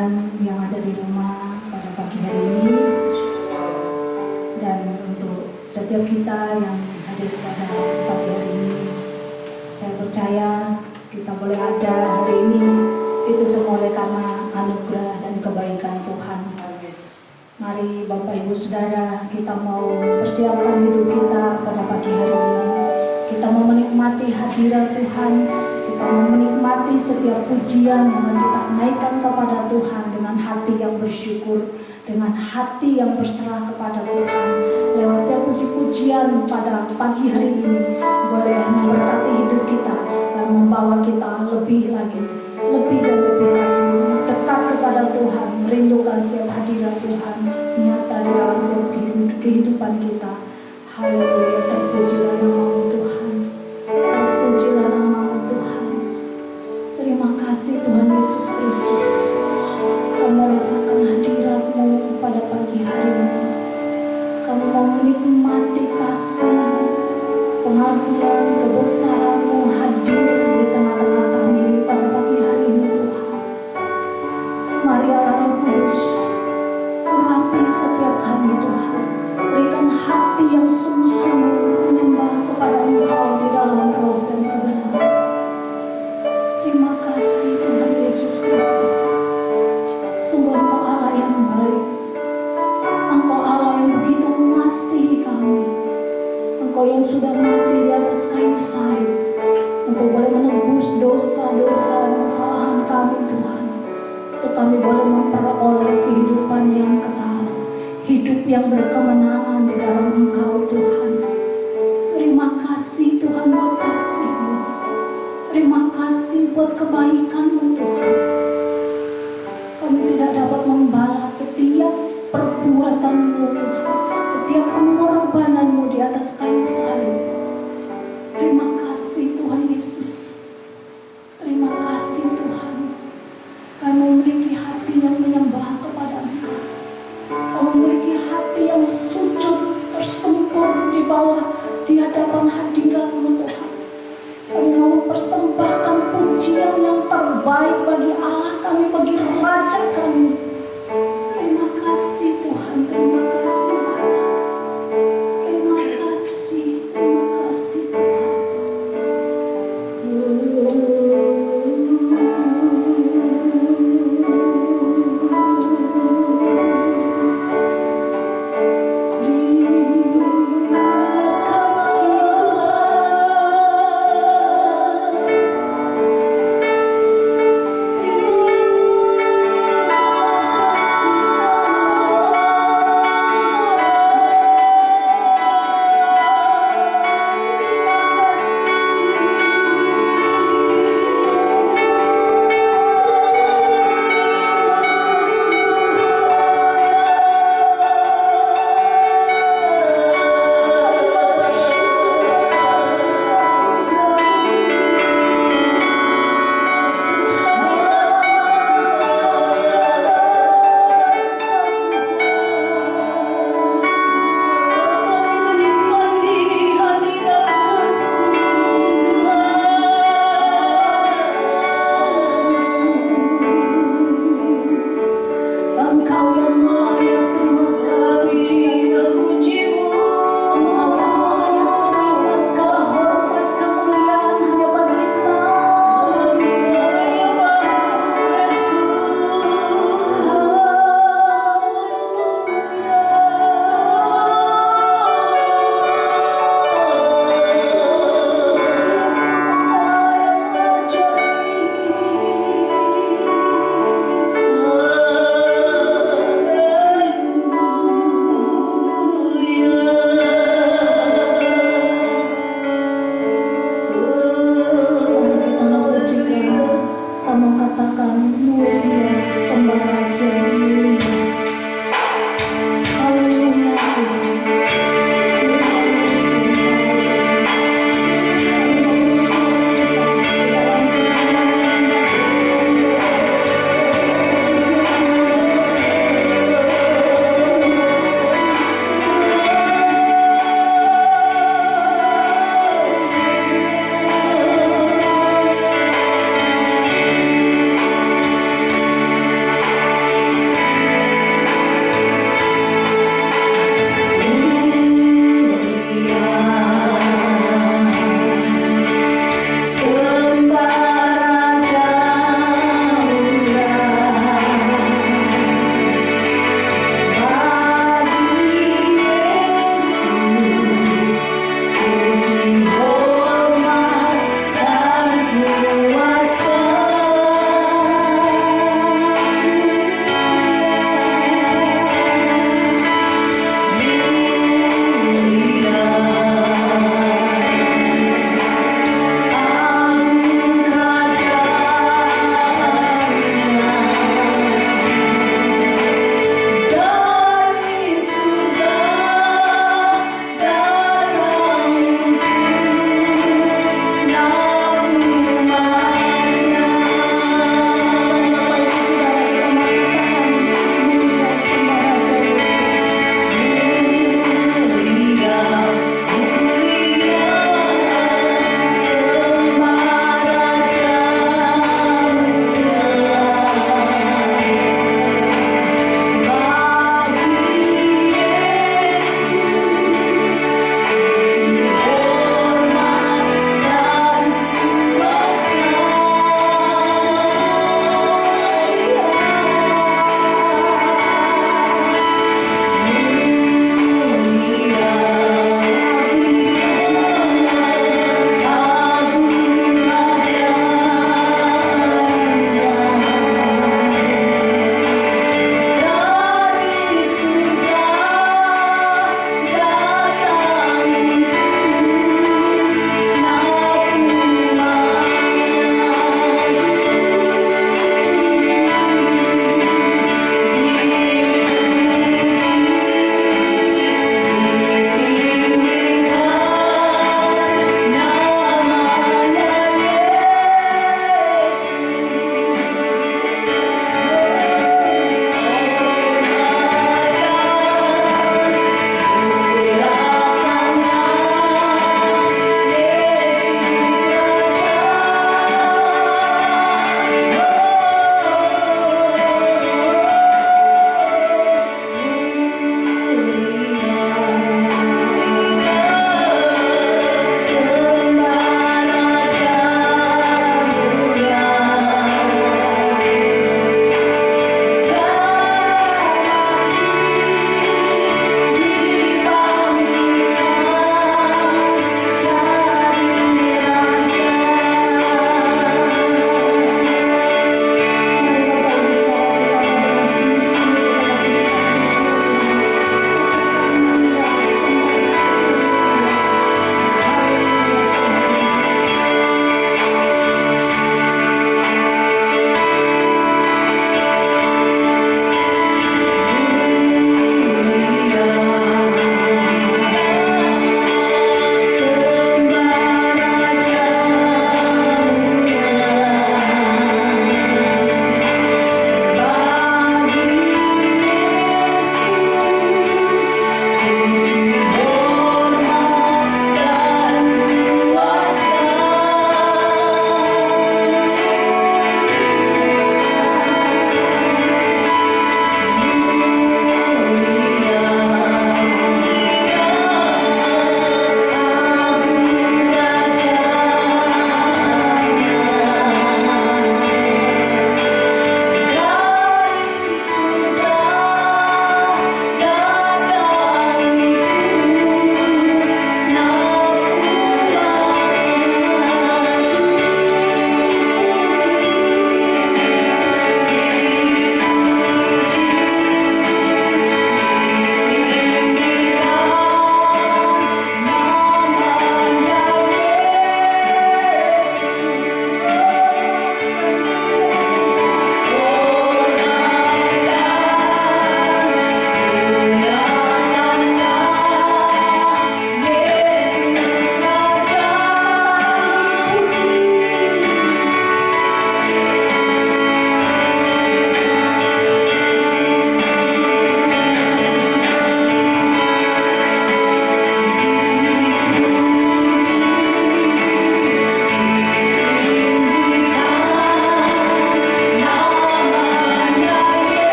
Tuhan yang ada di rumah pada pagi hari ini, dan untuk setiap kita yang hadir pada pagi hari ini. Saya percaya kita boleh ada hari ini itu semua oleh karena anugerah dan kebaikan Tuhan. Mari Bapak Ibu Saudara, kita mau persiapkan hidup kita pada pagi hari ini. Kita mau menikmati hadirat Tuhan. Kita mau menikmati setiap pujian yang akan kita naikkan kepada Tuhan dengan hati yang bersyukur, dengan hati yang berserah kepada Tuhan. Lewat setiap puji-pujian pada pagi hari ini boleh memberkati hidup kita dan membawa kita lebih lagi, lebih dan lebih lagi dekat kepada Tuhan, merindukan setiap hadirat Tuhan nyata di dalam setiap kehidupan kita. Haleluya, terpujilah nama Tuhan, terpujilah nama Tuhan. Terima kasih Tuhan Yesus Kristus, kami rasakan hadirat-Mu pada pagi hari ini. Kami mau menikmati kasih, pengagungan, kebesaran-Mu hadir di tengah-tengah kami pada pagi hari ini Tuhan. Mari Allah Roh Kudus, urapi setiap kami Tuhan. Berikan hati yang sungguh-sungguh menyembah kepada Engkau di dalam roh dan kebenaran. Terima kasih Tuhan Yesus Kristus. Sungguh Engkau Allah yang baik. Engkau Allah yang begitu mengasihi kami. Engkau yang sudah mati di atas kayu salib untuk boleh menebus dosa-dosa dan kesalahan kami Tuhan. Untuk kami boleh memperoleh kehidupan yang kekal, hidup yang berkemenangan di dalam Engkau Tuhan. Terima kasih Tuhan buat kasih-Mu. Terima kasih buat kebaikan-Mu Tuhan. Kami tidak dapat membalas setiap perbuatan-Mu Tuhan, setiap pengorbanan-Mu di atas kayu salib. Terima kasih Tuhan Yesus. Terima kasih Tuhan. Kami memiliki hati yang menyembah kepada Engkau. Kami memiliki hati yang sujud tersungkur di bawah di hadapan hadirat-Mu Tuhan. Kami mau mempersembahkan pujian yang terbaik bagi Allah kami, bagi Raja kami. Terima kasih Tuhan, terima kasih Bapa. Terima kasih Tuhan. Terima kasih Tuhan.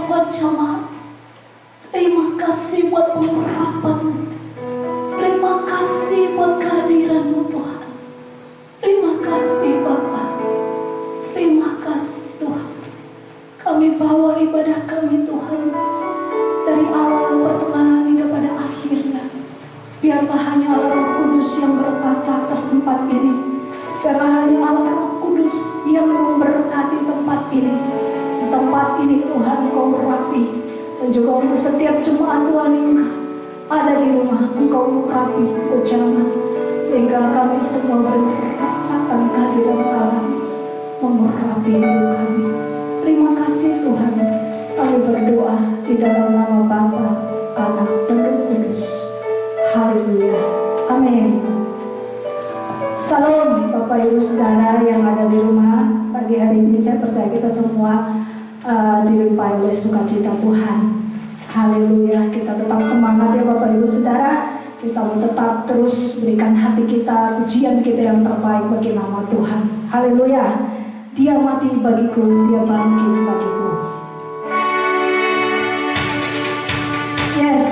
buat jamaat. Terima kasih buat pengurapan-Mu. Terima kasih buat kehadiran-Mu Tuhan. Terima kasih Bapa. Terima kasih Tuhan. Kami bawa ibadah kami Tuhan, dari awal pertengahan hingga pada akhirnya. Biarlah hanya Allah Roh Kudus yang bertata atas tempat ini. Biarlah hanya Allah Roh Kudus yang memberkati tempat ini. Tempat ini Tuhan Engkau urapi. Dan juga untuk setiap jemaat Tuhan yang ada di rumah, Engkau urapi, Engkau jamah, sehingga kami semua merasakan kehadiran Allah mengurapi hidup kami. Terima kasih Tuhan. Kami berdoa di dalam nama Bapa, Anak, dan Roh Kudus. Haleluya. Amin. Salam Bapak Ibu Saudara yang ada di rumah. Pagi hari ini saya percaya kita semua dilimpahi oleh sukacita Tuhan. Haleluya. Kita tetap semangat ya Bapak Ibu Saudara. Kita mau tetap terus berikan hati kita, pujian kita yang terbaik bagi nama Tuhan. Haleluya. Dia mati bagiku, dia bangkit bagiku. Yes.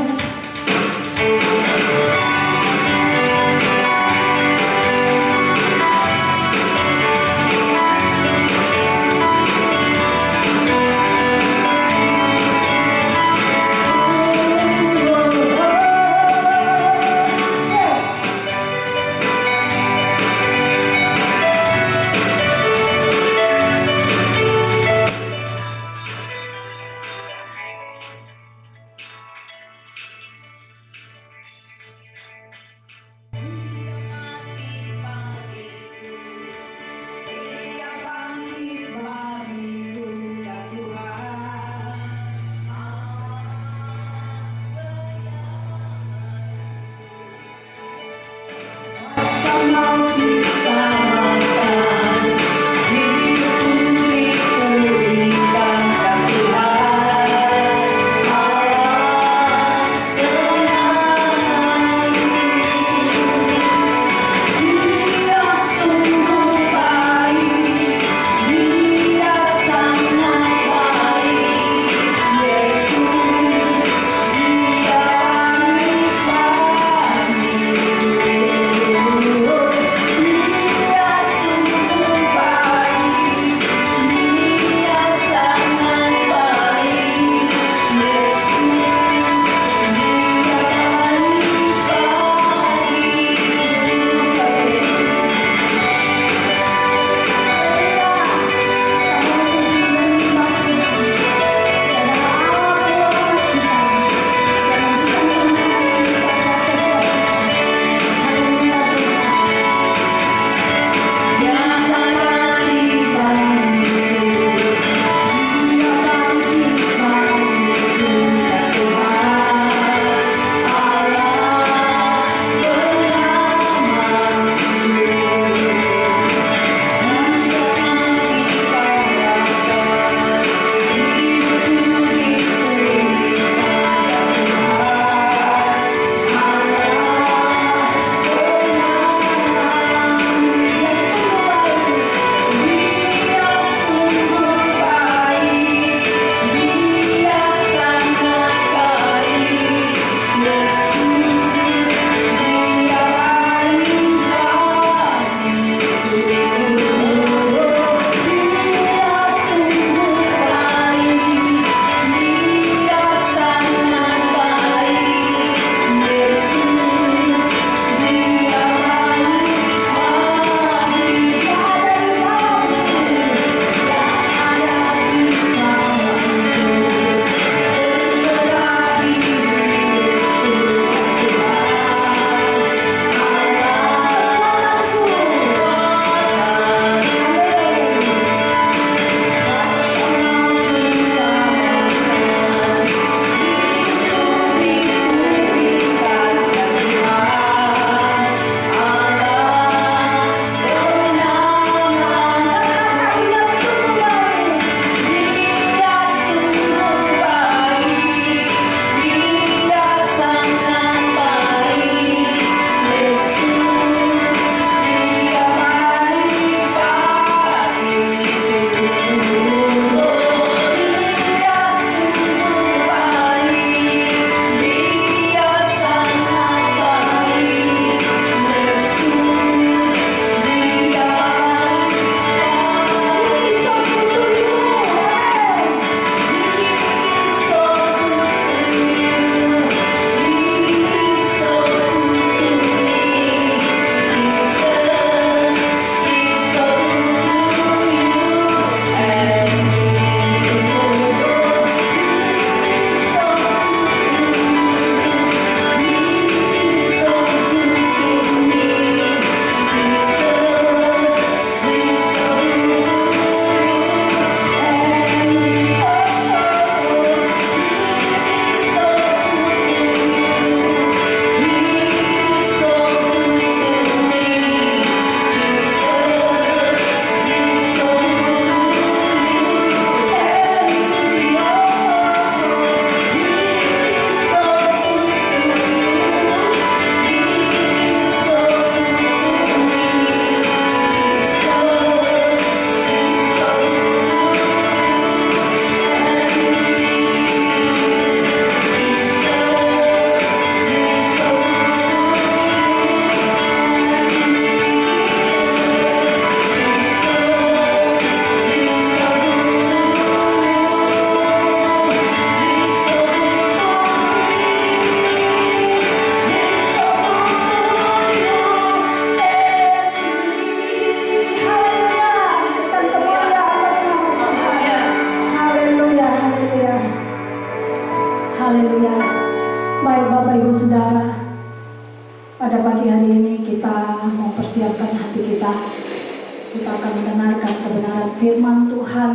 firman Tuhan,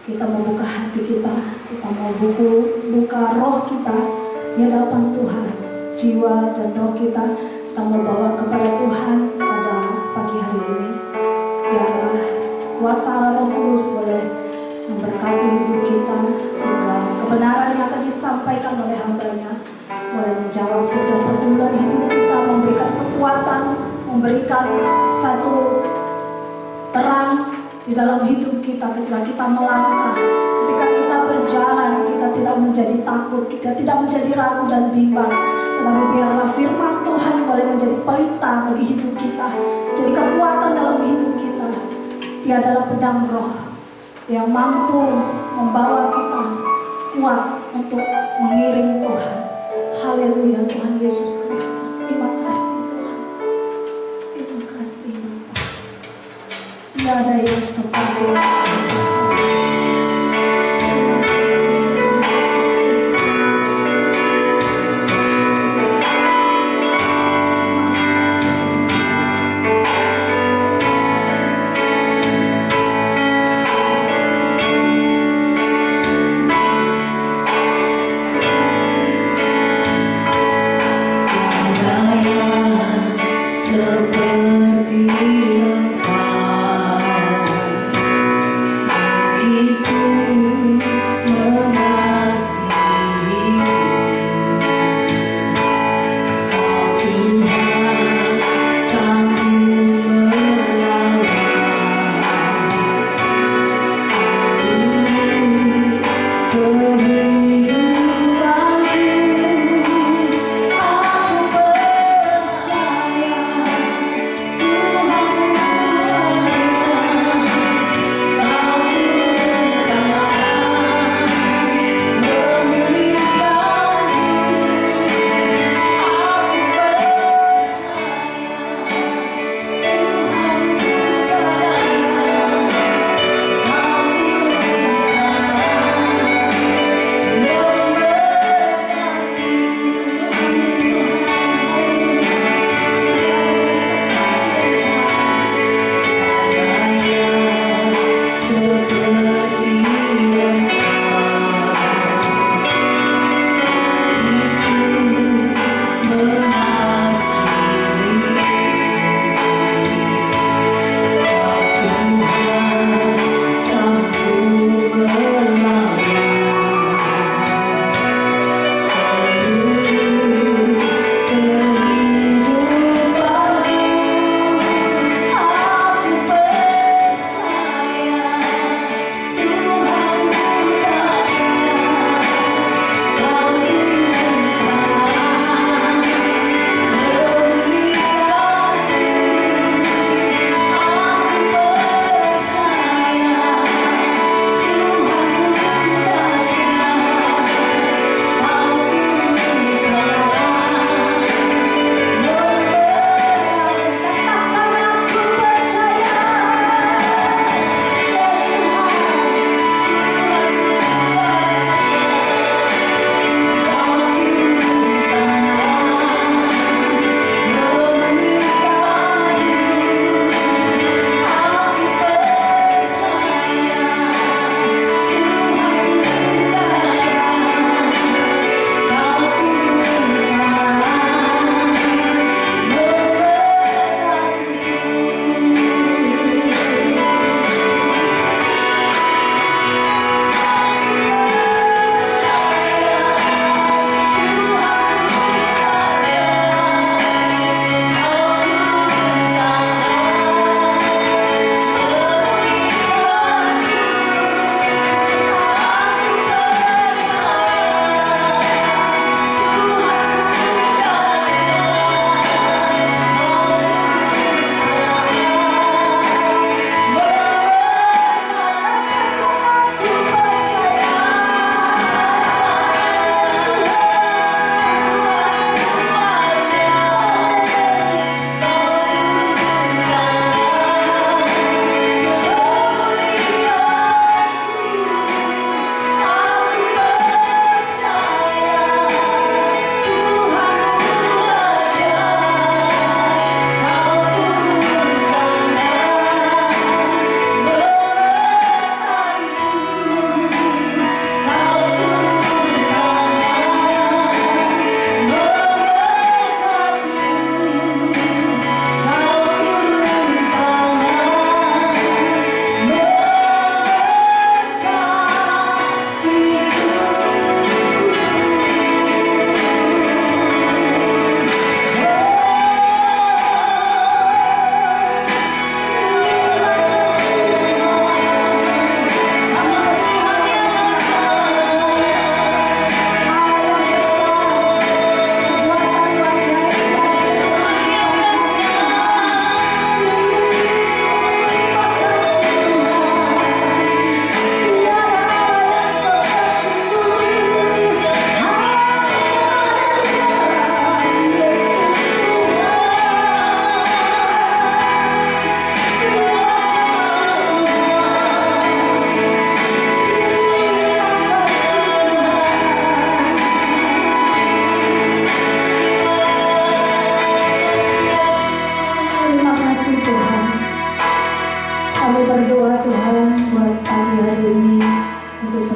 kita membuka hati kita mau buka roh kita di hadapan Tuhan, jiwa dan roh kita mau bawa kepada Tuhan pada pagi hari ini. Biarlah kuasa Roh Kudus boleh memberkati hidup kita, sehingga kebenaran yang akan disampaikan oleh hamba-Nya boleh menjawab setiap pergumulan hidup kita, memberikan kekuatan, memberikan satu terang di dalam hidup kita ketika kita melangkah, ketika kita berjalan, kita tidak menjadi takut, kita tidak menjadi ragu dan bimbang, tetapi biarlah firman Tuhan boleh menjadi pelita bagi hidup kita, jadi kekuatan dalam hidup kita. Dia adalah pedang roh yang mampu membawa kita kuat untuk mengiring Tuhan. Haleluya, Tuhan Yesus Kristus. Terima kasih Tuhan. Terima kasih Bapa. Tiada yang seperti seperti engkau.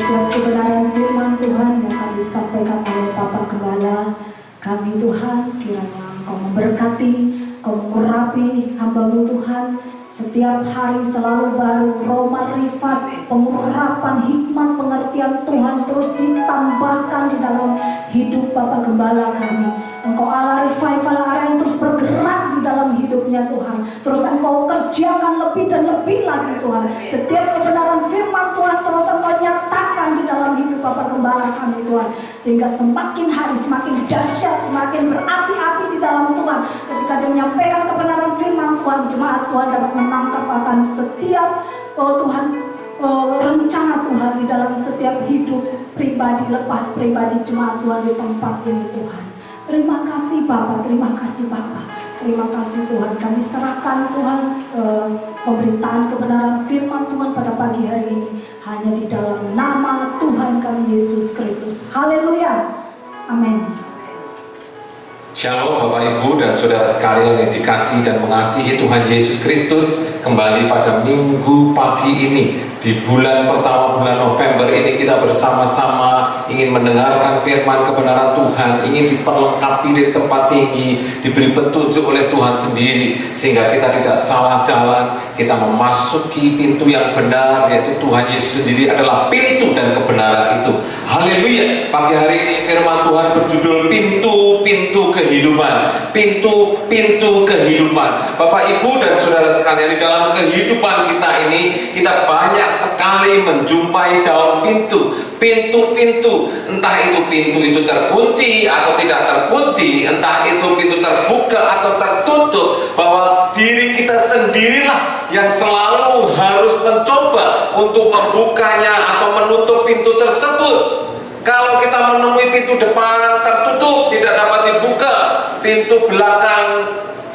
setiap kebenaran firman Tuhan yang akan disampaikan oleh Bapak Gembala kami Tuhan, kiranya Engkau memberkati, Engkau mengurapi hamba-Mu Tuhan. Setiap hari selalu baru roh marifat, pengurapan hikmat pengertian Tuhan terus ditambahkan di dalam hidup Bapak Gembala kami. Engkau Allah revival Allah yang terus bergerak di dalam hidupnya Tuhan. Terus Engkau kerjakan lebih dan lebih lagi Tuhan. Setiap kebenaran firman Tuhan terus Engkau nyatakan di dalam hidup Bapak Gembala kami Tuhan. Sehingga semakin hari semakin dahsyat, semakin berapi-api di dalam Tuhan. Ketika dia menyampaikan kebenaran firman Tuhan, jemaat Tuhan dapat menangkap akan setiap Tuhan rencana Tuhan di dalam setiap hidup pribadi, lepas pribadi jemaat Tuhan di tempat ini Tuhan. Terima kasih Bapak, terima kasih Bapak, terima kasih Tuhan. Kami serahkan Tuhan pemberitaan kebenaran firman Tuhan pada pagi hari ini hanya di dalam nama Tuhan kami Yesus Kristus. Haleluya, amin. Shalom Bapak Ibu dan Saudara sekalian yang dikasihi dan mengasihi Tuhan Yesus Kristus. Kembali pada minggu pagi ini, di bulan pertama bulan November ini, kita bersama-sama ingin mendengarkan firman kebenaran Tuhan, ingin diperlengkapi dari tempat tinggi, diberi petunjuk oleh Tuhan sendiri, sehingga kita tidak salah jalan, kita memasuki pintu yang benar, yaitu Tuhan Yesus sendiri adalah pintu dan kebenaran itu. Haleluya. Pagi hari ini firman Tuhan berjudul pintu-pintu kehidupan. Pintu-pintu kehidupan. Bapak Ibu dan Saudara sekalian, di dalam kehidupan kita ini, kita banyak sekali menjumpai daun pintu. Pintu-pintu, entah itu pintu itu terkunci atau tidak terkunci, entah itu pintu terbuka atau tertutup, bahwa diri kita sendirilah yang selalu harus mencoba untuk membukanya atau menutup pintu tersebut. Kalau kita menemui pintu depan tertutup, tidak dapat dibuka, pintu belakang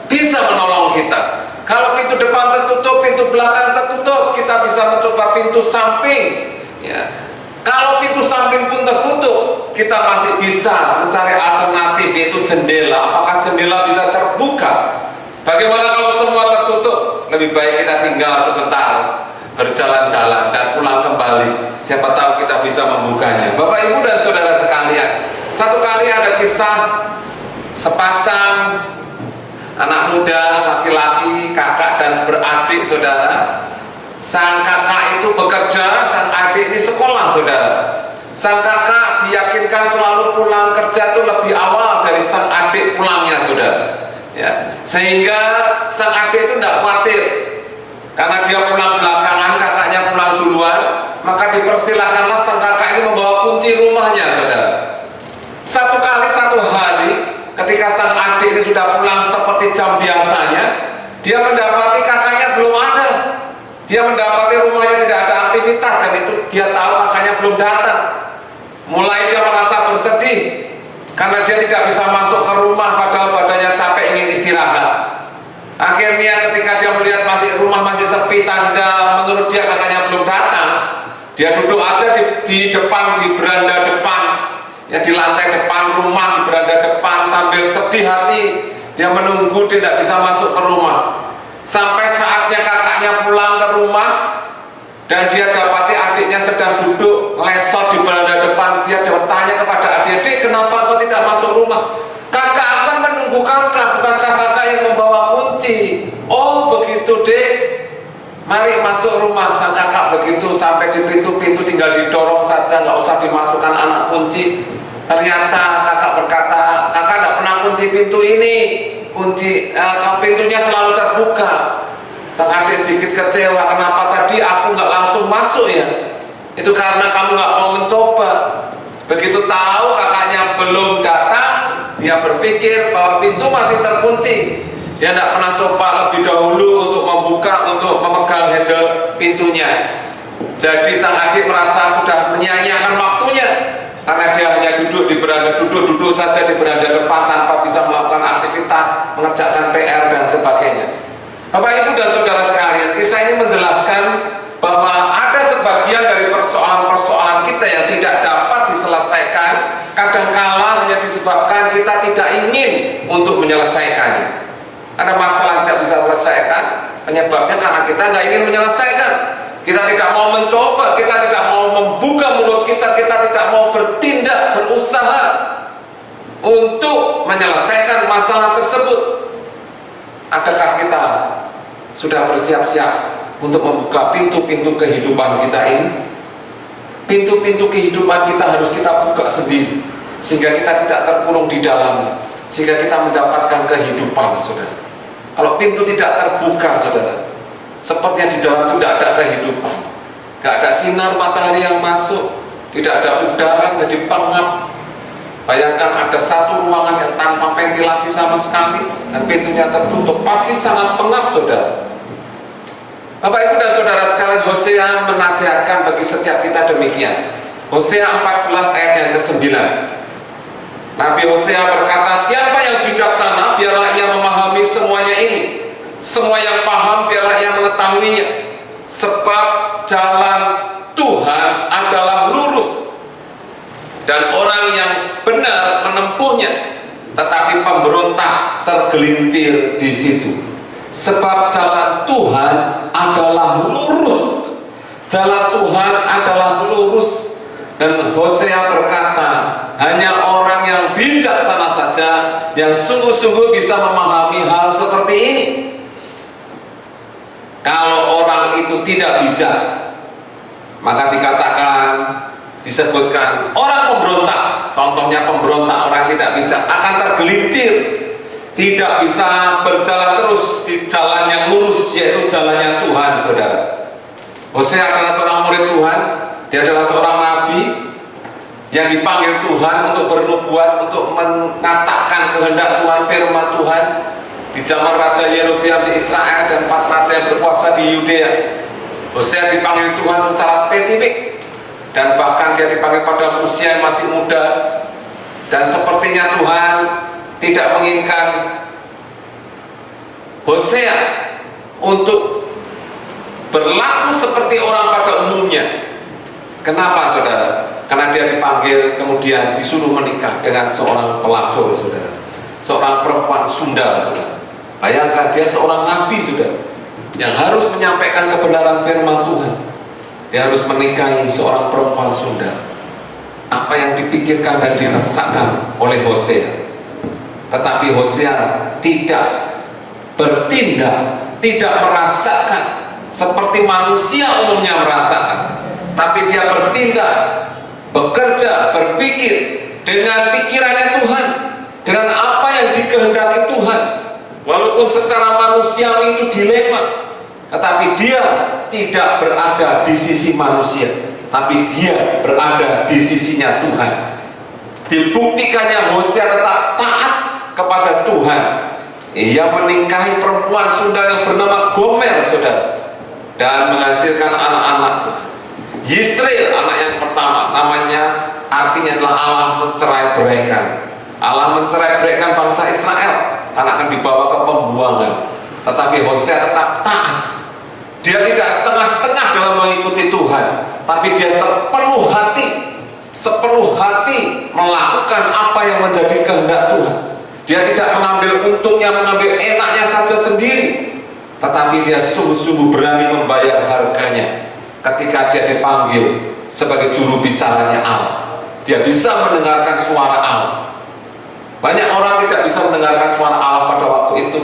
bisa menolong kita. Kalau pintu depan tertutup, pintu belakang tertutup, kita bisa mencoba pintu samping, ya. Kalau pintu samping pun tertutup, kita masih bisa mencari alternatif, yaitu jendela. Apakah jendela bisa terbuka? Bagaimana kalau semua tertutup? Lebih baik kita tinggal sebentar, berjalan-jalan dan pulang kembali. Siapa tahu kita bisa membukanya. Bapak Ibu dan Saudara sekalian, satu kali ada kisah sepasang anak muda, laki-laki, kakak dan beradik, saudara. Sang kakak itu bekerja, sang adik ini sekolah, saudara. Sang kakak diyakinkan selalu pulang kerja itu lebih awal dari sang adik pulangnya, saudara. Ya, sehingga sang adik itu tidak khawatir, karena dia pulang belakangan, kakaknya pulang duluan, maka dipersilakanlah sang kakak ini membawa kunci rumahnya, saudara. Satu kali, satu hari, ketika sang adik ini sudah pulang seperti jam biasanya, dia mendapati kakaknya belum ada. Dia mendapati rumahnya tidak ada aktivitas, dan itu dia tahu kakaknya belum datang. Mulai dia merasa bersedih karena dia tidak bisa masuk ke rumah, padahal badannya capek ingin istirahat. Akhirnya ketika dia melihat rumah masih sepi, tanda menurut dia kakaknya belum datang, dia duduk aja di depan, di beranda depan, ya, di lantai depan rumah, di beranda depan, sambil sedih hati dia menunggu, dia tidak bisa masuk ke rumah. Sampai saatnya kakaknya pulang ke rumah dan dia dapati adiknya sedang duduk lesot di beranda depan. Dia bertanya kepada adik-adik, kenapa kau tidak masuk rumah? Kakak akan menunggu kakak, bukankah kakak yang membawa kunci? Oh begitu dek, mari masuk rumah. Sang kakak begitu sampai di pintu-pintu tinggal didorong saja, nggak usah dimasukkan anak kunci. Ternyata kakak berkata, kakak tidak pernah kunci pintu ini, pintunya selalu terbuka. Sang adik sedikit kecewa, kenapa tadi aku nggak langsung masuk ya? Itu karena kamu nggak mau mencoba. Begitu tahu kakaknya belum datang, dia berpikir bahwa pintu masih terkunci. Dia tidak pernah coba lebih dahulu untuk membuka, untuk memegang handle pintunya. Jadi sang adik merasa sudah menyia-nyiakan waktunya, karena dia hanya duduk di beranda, duduk saja di beranda depan tanpa bisa melakukan aktivitas, mengerjakan PR dan sebagainya. Bapak Ibu dan Saudara sekalian, kisah ini menjelaskan bahwa ada sebagian dari persoalan-persoalan kita yang tidak dapat diselesaikan, kadangkala hanya disebabkan kita tidak ingin untuk menyelesaikannya. Ada masalah tidak bisa selesaikan, penyebabnya karena kita nggak ingin menyelesaikan. Kita tidak mau mencoba, kita tidak mau mau membuka mulut kita, kita tidak mau bertindak, berusaha untuk menyelesaikan masalah tersebut. Adakah kita sudah bersiap-siap untuk membuka pintu-pintu kehidupan kita ini? Pintu-pintu kehidupan kita harus kita buka sendiri, sehingga kita tidak terkurung di dalamnya, sehingga kita mendapatkan kehidupan, saudara. Kalau pintu tidak terbuka, saudara, sepertinya di dalam itu tidak ada kehidupan, tidak ada sinar matahari yang masuk, tidak ada udara, jadi pengap. Bayangkan ada satu ruangan yang tanpa ventilasi sama sekali dan pintunya tertutup, pasti sangat pengap, saudara. Bapak, Ibu, dan saudara sekalian, Hosea menasihatkan bagi setiap kita demikian. Hosea 14 ayat yang ke-9. Nabi Hosea berkata, siapa yang bijaksana, biarlah ia memahami semuanya ini. Semua yang paham, biarlah ia mengetahuinya. Sebab jalan Tuhan adalah lurus, dan orang yang benar menempuhnya, tetapi pemberontak tergelincir di situ. Sebab jalan Tuhan adalah lurus, jalan Tuhan adalah lurus. Dan Hosea berkata, hanya orang yang bijaksana saja yang sungguh-sungguh bisa memahami hal seperti ini. Kalau orang itu tidak bijak, maka dikatakan, disebutkan orang pemberontak. Contohnya pemberontak, orang yang tidak bijak akan tergelincir, tidak bisa berjalan terus di jalan yang lurus, yaitu jalannya Tuhan, saudara. Hosea adalah seorang murid Tuhan, dia adalah seorang nabi yang dipanggil Tuhan untuk bernubuat, untuk mengatakan kehendak Tuhan, firman Tuhan di zaman Raja Yerobeam di Israel dan 4 raja yang berkuasa di Yudea. Hosea dipanggil Tuhan secara spesifik, dan bahkan dia dipanggil pada usia yang masih muda, dan sepertinya Tuhan tidak menginginkan Hosea untuk berlaku seperti orang pada umumnya. Kenapa, saudara? Karena dia dipanggil kemudian disuruh menikah dengan seorang pelacur, saudara, seorang perempuan sundal, saudara. Bayangkan, dia seorang nabi, saudara, yang harus menyampaikan kebenaran firman Tuhan. Dia harus menikahi seorang perempuan sundal. Apa yang dipikirkan dan dirasakan oleh Hosea? Tetapi Hosea tidak bertindak, tidak merasakan seperti manusia umumnya merasakan, tapi dia bertindak, bekerja, berpikir dengan pikirannya Tuhan, dengan apa yang dikehendaki Tuhan. Walaupun secara manusiawi itu dilema, tetapi dia tidak berada di sisi manusia, tapi dia berada di sisinya Tuhan. Dibuktikannya Hosea tetap taat kepada Tuhan. Ia menikahi perempuan sundal yang bernama Gomer, saudara, dan menghasilkan anak-anak Tuhan. Yisrael, anak yang pertama, namanya artinya adalah Allah mencerai-beraikan. Allah mencerai-beraikan bangsa Israel karena akan dibawa ke pembuangan. Tetapi Hosea tetap taat. Dia tidak setengah-setengah dalam mengikuti Tuhan, tapi dia sepenuh hati melakukan apa yang menjadi kehendak Tuhan. Dia tidak mengambil untungnya, mengambil enaknya saja sendiri, tetapi dia sungguh-sungguh berani membayar harganya. Ketika dia dipanggil sebagai juru bicaranya Allah, dia bisa mendengarkan suara Allah. Banyak orang tidak bisa mendengarkan suara Allah pada waktu itu,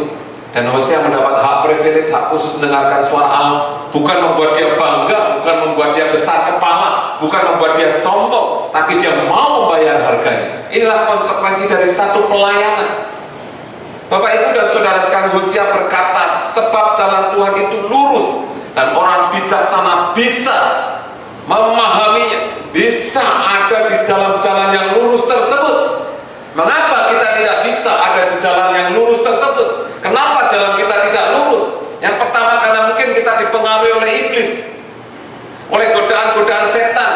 dan Hosea mendapat hak privilege, hak khusus mendengarkan suara Allah. Bukan membuat dia bangga, bukan membuat dia besar kepala, bukan membuat dia sombong, tapi dia mau membayar harganya. Inilah konsekuensi dari satu pelayanan. Bapak, Ibu, dan saudara sekalian, Hosea berkata, sebab jalan Tuhan itu lurus, dan orang bijaksana bisa memahaminya, bisa ada di dalam jalan yang lurus tersebut. Mengapa kita tidak bisa ada di jalan yang lurus tersebut? Kenapa jalan kita tidak lurus? Yang pertama, karena mungkin kita dipengaruhi oleh iblis, oleh godaan-godaan setan,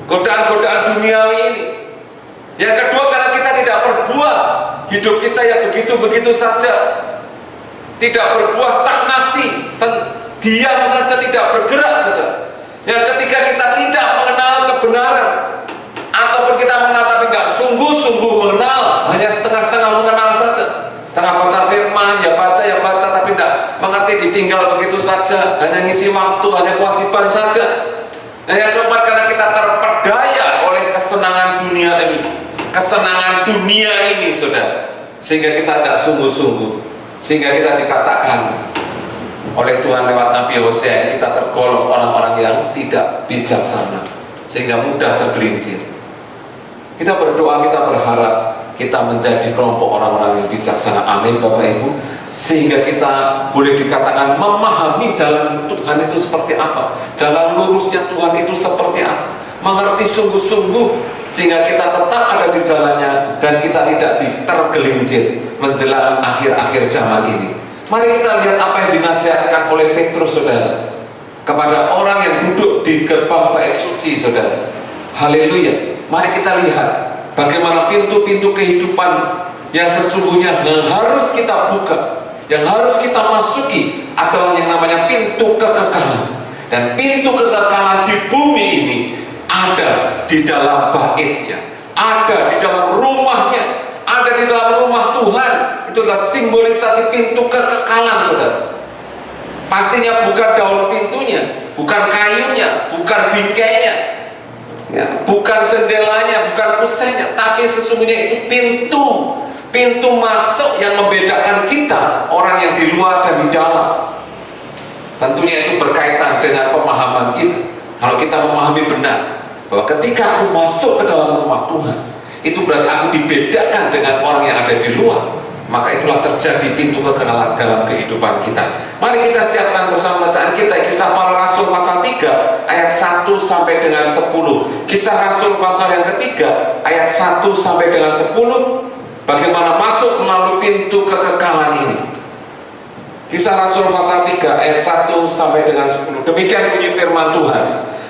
godaan-godaan duniawi ini. Yang kedua, karena kita tidak berbuah, hidup kita ya begitu-begitu saja, tidak berbuah, stagnasi, diam saja, tidak bergerak saja. Yang ketiga, kita tidak mengenal kebenaran, ataupun kita mengenal tapi nggak sungguh-sungguh mengenal, hanya setengah-setengah mengenal saja. Setengah baca firman, ya baca, tapi tidak mengerti, ditinggal begitu saja, hanya ngisi waktu, hanya kewajiban saja. Dan yang keempat, karena kita dunia ini, kesenangan dunia ini, saudara, sehingga kita tidak sungguh-sungguh, sehingga kita dikatakan oleh Tuhan lewat Nabi Hosea, kita tergolong orang-orang yang tidak bijaksana, sehingga mudah tergelincir. Kita berdoa, kita berharap kita menjadi kelompok orang-orang yang bijaksana. Amin, Bapak Ibu. Sehingga kita boleh dikatakan memahami jalan Tuhan itu seperti apa, jalan lurusnya Tuhan itu seperti apa, mengerti sungguh-sungguh, sehingga kita tetap ada di jalannya dan kita tidak tergelincir menjelang akhir-akhir zaman ini. Mari kita lihat apa yang dinasihatkan oleh Petrus, saudara, kepada orang yang duduk di gerbang bait suci, saudara. Haleluya. Mari kita lihat bagaimana pintu-pintu kehidupan yang sesungguhnya yang harus kita buka, yang harus kita masuki adalah yang namanya pintu kekekalan. Dan pintu kekekalan di bumi ini ada di dalam baitnya, ada di dalam rumahnya, ada di dalam rumah Tuhan. Itulah simbolisasi pintu kekekalan, saudara. Pastinya bukan daun pintunya, bukan kayunya, bukan bingkainya, ya, bukan jendelanya, bukan pusatnya, tapi sesungguhnya itu pintu masuk yang membedakan kita, orang yang di luar dan di dalam. Tentunya itu berkaitan dengan pemahaman kita. Kalau kita memahami benar bahwa ketika aku masuk ke dalam rumah Tuhan, itu berarti aku dibedakan dengan orang yang ada di luar, maka itulah terjadi pintu kekekalan dalam kehidupan kita. Mari kita siapkan bersama bacaan kita, Kisah Para Rasul pasal 3 ayat 1 sampai dengan 10. Kisah Rasul pasal yang ketiga ayat 1 sampai dengan 10. Bagaimana masuk melalui pintu kekekalan ini. Kisah Rasul pasal 3 ayat 1 sampai dengan 10. Demikian bunyi firman Tuhan.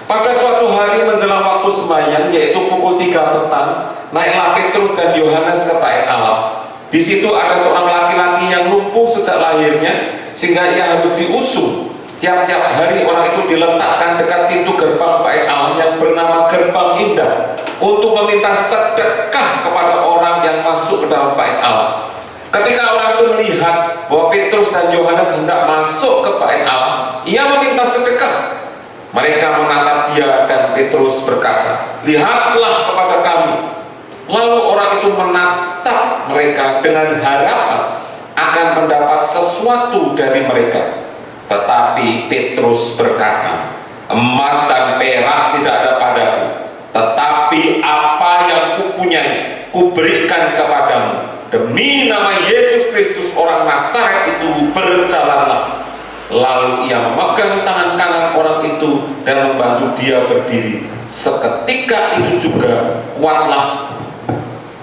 Pada suatu hari menjelang waktu sembahyang, yaitu pukul 3 petang, naiklah Petrus dan Yohanes ke bait Allah. Di situ ada seorang laki-laki yang lumpuh sejak lahirnya, sehingga ia harus diusung. Tiap-tiap hari orang itu diletakkan dekat pintu gerbang bait Allah yang bernama Gerbang Indah, untuk meminta sedekah kepada orang yang masuk ke dalam bait Allah. Ketika orang itu melihat bahwa Petrus dan Yohanes hendak masuk ke bait Allah, ia meminta sedekah. Mereka menatap dia dan Petrus berkata, "Lihatlah kepada kami." Lalu orang itu menatap mereka dengan harapan akan mendapat sesuatu dari mereka. Tetapi Petrus berkata, "Emas dan perak tidak ada padaku, tetapi apa yang kupunyai kuberikan kepadamu. Demi nama Yesus Kristus orang Nazaret itu, berjalanlah." Lalu ia memegang tangan kanan orang itu dan membantu dia berdiri. Seketika itu juga kuatlah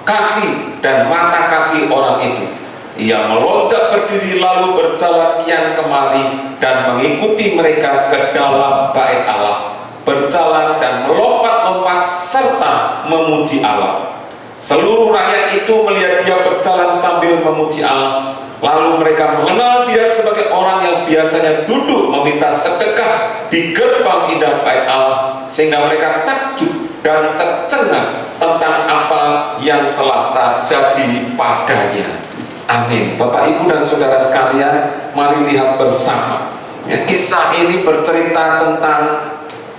kaki dan mata kaki orang itu. Ia melonjak berdiri lalu berjalan kian kemari dan mengikuti mereka ke dalam bait Allah, berjalan dan melompat-lompat serta memuji Allah. Seluruh rakyat itu melihat dia berjalan sambil memuji Allah. Lalu mereka mengenal dia sebagai orang yang biasanya duduk meminta sedekah di gerbang indah bait Allah, sehingga mereka takjub dan tercengang tentang apa yang telah terjadi padanya. Amin. Bapak, Ibu, dan saudara sekalian, mari lihat bersama. Ya, kisah ini bercerita tentang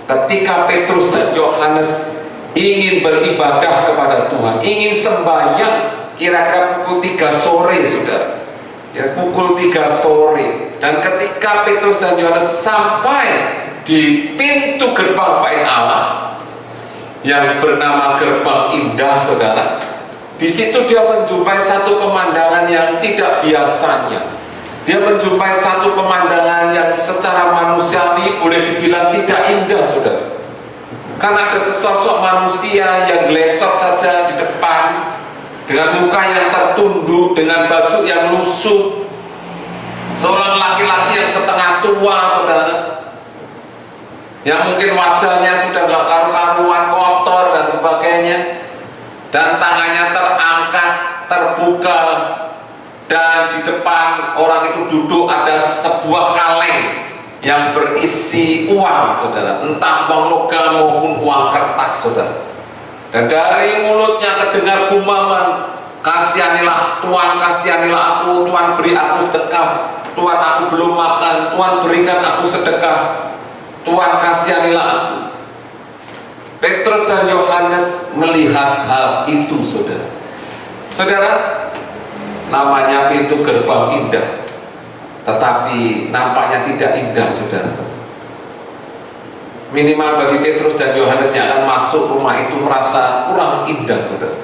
ketika Petrus dan Yohanes ingin beribadah kepada Tuhan, ingin sembahyang, kira-kira pukul 3 sore, saudara. Ya, pukul 3 sore. Dan ketika Petrus dan Yohanes sampai di pintu gerbang bait Allah yang bernama Gerbang Indah, saudara, di situ dia menjumpai satu pemandangan yang tidak biasanya. Dia menjumpai satu pemandangan yang secara manusiawi boleh dibilang tidak indah, saudara. Karena ada sesosok manusia yang glesot saja di depan, dengan muka yang tertunduk, dengan baju yang lusuh, seorang laki-laki yang setengah tua, saudara, yang mungkin wajahnya sudah gak karu-karuan, kotor dan sebagainya, dan tangannya terangkat, terbuka, dan di depan orang itu duduk ada sebuah kaleng yang berisi uang, saudara, entah uang logam maupun uang kertas, saudara. Dan dari mulutnya terdengar gumaman, "Kasihanilah Tuhan, kasihanilah aku, Tuhan beri aku sedekah, Tuhan aku belum makan, Tuhan berikan aku sedekah, Tuhan kasihanilah aku." Petrus dan Yohanes Yohanes melihat hal itu, saudara. Saudara, namanya pintu gerbang indah, tetapi nampaknya tidak indah, saudara. Minimal bagi Petrus dan Yohanes yang akan masuk rumah itu merasa kurang indah, saudara.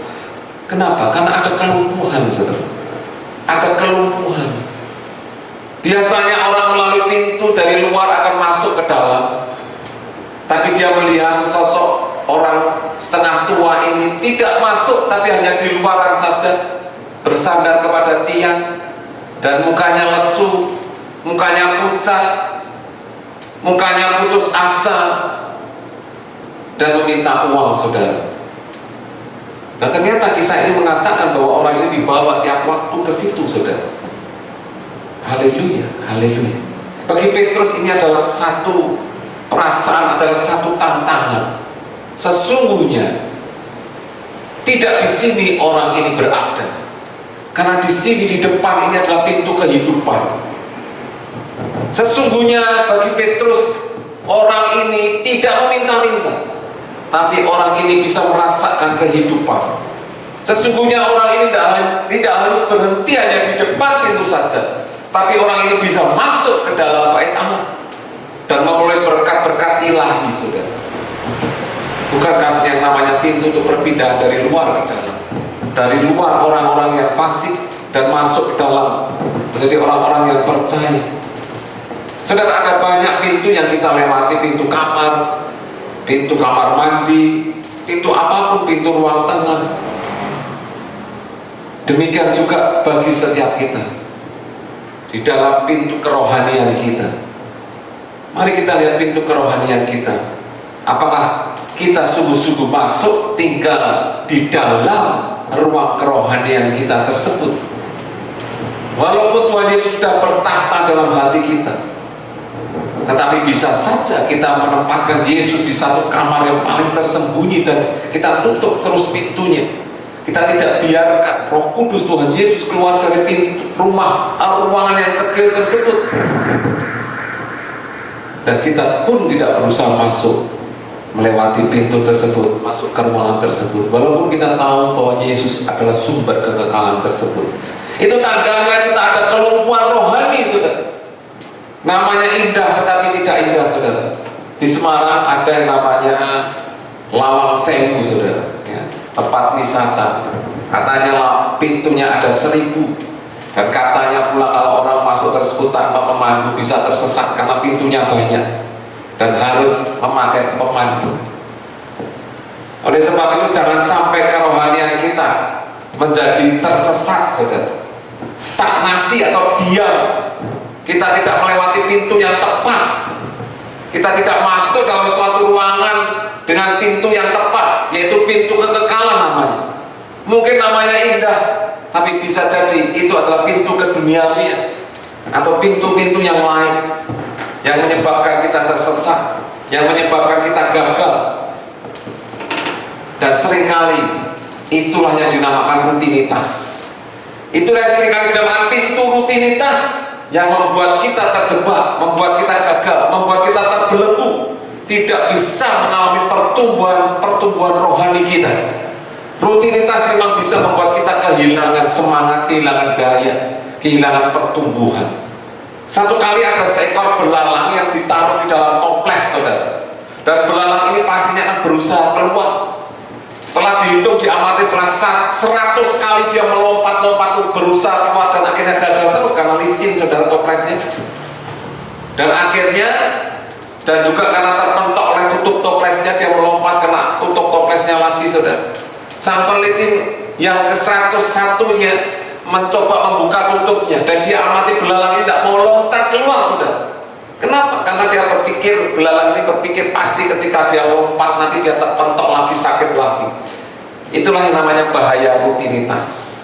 Kenapa? Karena ada kelumpuhan, saudara. Ada kelumpuhan. Biasanya orang melalui pintu dari luar akan masuk ke dalam, tapi dia melihat sesosok orang setengah tua ini tidak masuk, tapi hanya di luaran saja, bersandar kepada tiang, dan mukanya lesu, mukanya pucat, mukanya putus asa, dan meminta uang, saudara. Dan ternyata kisah ini mengatakan bahwa orang ini dibawa tiap waktu ke situ, saudara. Haleluya, haleluya. Bagi Petrus ini adalah satu perasaan, adalah satu tantangan. Sesungguhnya tidak di sini orang ini berada, karena di sini di depan ini adalah pintu kehidupan. Sesungguhnya bagi Petrus, orang ini tidak meminta-minta, tapi orang ini bisa merasakan kehidupan. Sesungguhnya orang ini tidak harus berhenti hanya di depan pintu saja, tapi orang ini bisa masuk ke dalam bait Allah dan memulai berkat-berkat ilahi, saudara. Bukankah yang namanya pintu itu perpindahan dari luar ke dalam? Dari luar orang-orang yang fasik dan masuk ke dalam menjadi orang-orang yang percaya. Saudara, ada banyak pintu yang kita lewati, pintu kamar mandi, pintu apapun, pintu ruang tengah. Demikian juga bagi setiap kita di dalam pintu kerohanian kita. Mari kita lihat pintu kerohanian kita. Apakah kita sungguh-sungguh masuk tinggal di dalam ruang kerohanian kita tersebut? Walaupun Tuhan Yesus sudah bertahta dalam hati kita, tetapi bisa saja kita menempatkan Yesus di satu kamar yang paling tersembunyi dan kita tutup terus pintunya. Kita tidak biarkan Roh Kudus Tuhan Yesus keluar dari pintu rumah ruangan yang kecil tersebut, dan kita pun tidak berusaha masuk melewati pintu tersebut, masuk ke ruangan tersebut, walaupun kita tahu bahwa Yesus adalah sumber kekekalan tersebut. Itu tandanya kita ada kelumpuhan rohani, saudara. Namanya indah tetapi tidak indah, saudara. Di Semarang ada yang namanya Lawang Sewu, saudara, ya, tempat wisata. Katanya pintunya ada 1000, dan katanya pula kalau orang masuk tersebut tanpa pemandu bisa tersesat karena pintunya banyak dan harus memakai pemandu. Oleh sebab itu jangan sampai kerohanian kita menjadi tersesat, saudara. Stagnasi atau diam. Kita tidak melewati pintu yang tepat. Kita tidak masuk dalam suatu ruangan dengan pintu yang tepat, yaitu pintu kekekalan namanya. Mungkin namanya indah, tapi bisa jadi itu adalah pintu keduniawian atau pintu-pintu yang lain yang menyebabkan kita tersesat, yang menyebabkan kita gagal. Dan seringkali itulah yang dinamakan rutinitas. Itulah yang seringkali dinamakan pintu rutinitas yang membuat kita terjebak, membuat kita gagal, membuat kita terbelenggu, tidak bisa mengalami pertumbuhan rohani kita. Rutinitas memang bisa membuat kita kehilangan semangat, kehilangan daya, kehilangan pertumbuhan. Satu kali ada seekor belalang yang ditaruh di dalam toples, saudara, dan belalang ini pastinya akan berusaha keluar. Setelah dihitung, diamati, setelah 100 kali dia melompat-lompat berusaha keluar, dan akhirnya gagal terus karena licin, saudara, toplesnya. Dan akhirnya, dan juga karena terpentok oleh tutup toplesnya, dia melompat kena tutup toplesnya lagi, saudara. Sang peneliti yang ke-101-nya mencoba membuka tutupnya, dan dia amati belalang ini tidak mau loncat keluar, saudara. Kenapa? Karena dia berpikir, belalang ini berpikir pasti ketika dia lompat nanti dia terpentok lagi, sakit lagi. Itulah yang namanya bahaya rutinitas.